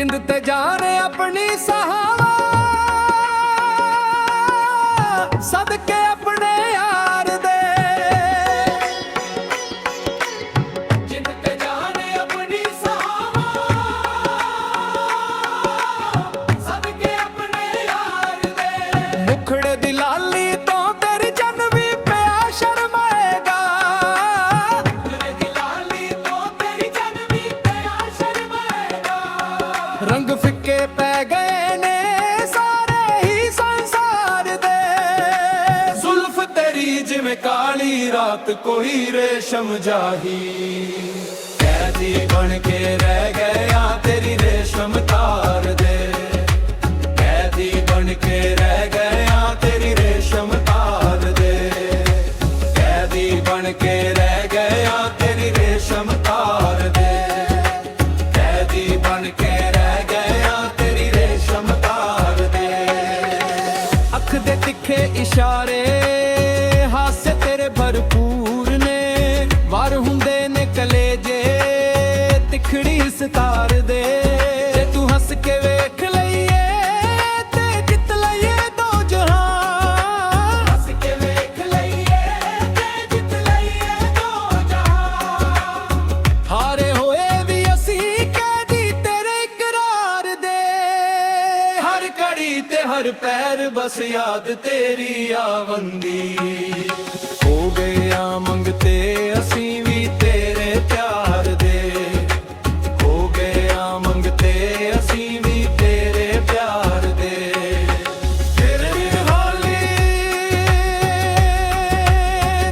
जिंद ते जाने अपनी सहावा सदके अपने यार दे। जिंद ते जाने अपनी सहावा सदके अपने यार दे। मुखड़े दी लाली तो तेरी जन भी पिया शर्माएगा। मुखड़े दी लाली तो तेरी जन भी पिया शर्माएगा। रंग फिक्के पै गए ने सारे ही संसार दे। जुल्फ तेरी जिवें काली रात कोई रेशम जाही। कैदी बन के रह गया तेरी रेशम तार दे। कैदी बन के रह गया तेरी रेशम तार दे। कैदी बन के रह गया तेरी रेशम तार दे। कैदी बन के रह गया तेरी रेशम तार दे। अख दे तिखे इशारे हासे तेरे भरपूर ने। वार हुंदे ने कलेजे तिखड़ी सितार दे। जे तू हंस के वेख लईए ते जित लईए दो जहां। हंस के वेख लईए ते जित लईए दो जहां। हारे होए भी असी कैदी तेरे इकरार दे। हर घड़ी ते हर पैर बस याद तेरी आवंदी। हो गया मंगते असी भी तेरे प्यार दे। हो गया मंगते असी भी तेरे प्यार दे। तेरे हाली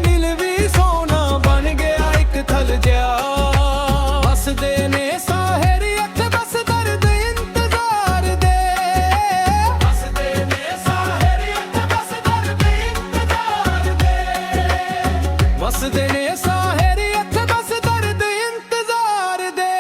नील भी सोना बन गया एक थल जिया। बसदे ने साहिर अख बस दर्द इंतजार दे। बसदे ने साहिर अख बस दर्द इंतजार दे। बसदे ने साहिर अख बस दर्द इंतजार दे।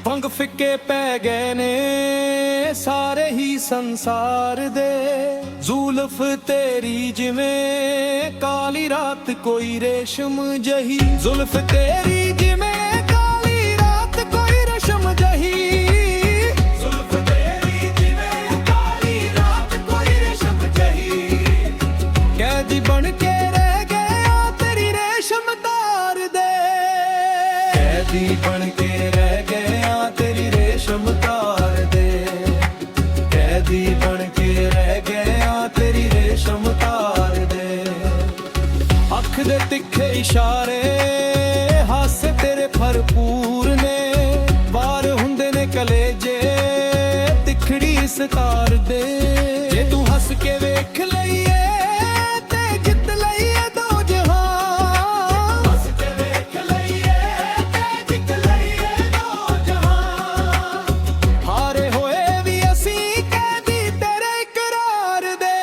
पंग फिक्के पै गए ने सारे ही संसार दे। जुल्फ तेरी जिवें काली रात कोई रेशम जही। जुल्फ तेरी जिवें काली रात कोई रेशम जही। जुल्फ तेरी जिवें काली रात कोई रेशम जही। कैदी बन के रह गया तेरी रेशम तार दे। कैदी बन के रह गया तेरी रेशम तार दे। कैदी बन के रह गया तेरी रेशम तार दे। अख दे तिखे इशारे हासे तेरे भरपूर ने। वार हुंदे ने कलेजे तिखड़ी सितार दे। जे तू हंस के वेख लईए ते जित लईए दो जहां। हंस के वेख लईए ते जित लईए दो जहां। हारे होए भी असी कैदी तेरे इकरार दे।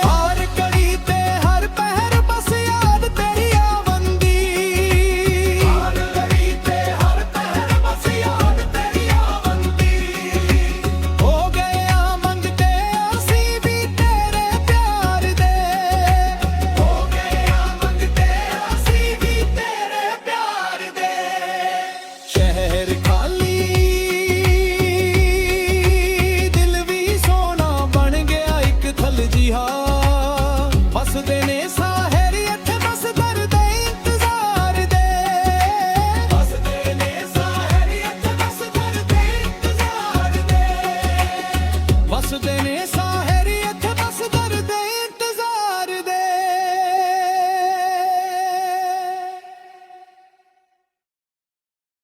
हर घड़ी ते हर पहर बस याद तेरी आवंदी। हर घड़ी ते हर पहर बस याद तेरी आवंदी। हो गया मंगते असी भी तेरे प्यार दे। हो गया मंगते असी भी तेरे प्यार दे। शहर खाली दिल भी सोना बन गया एक थल जिहा। बसदे ने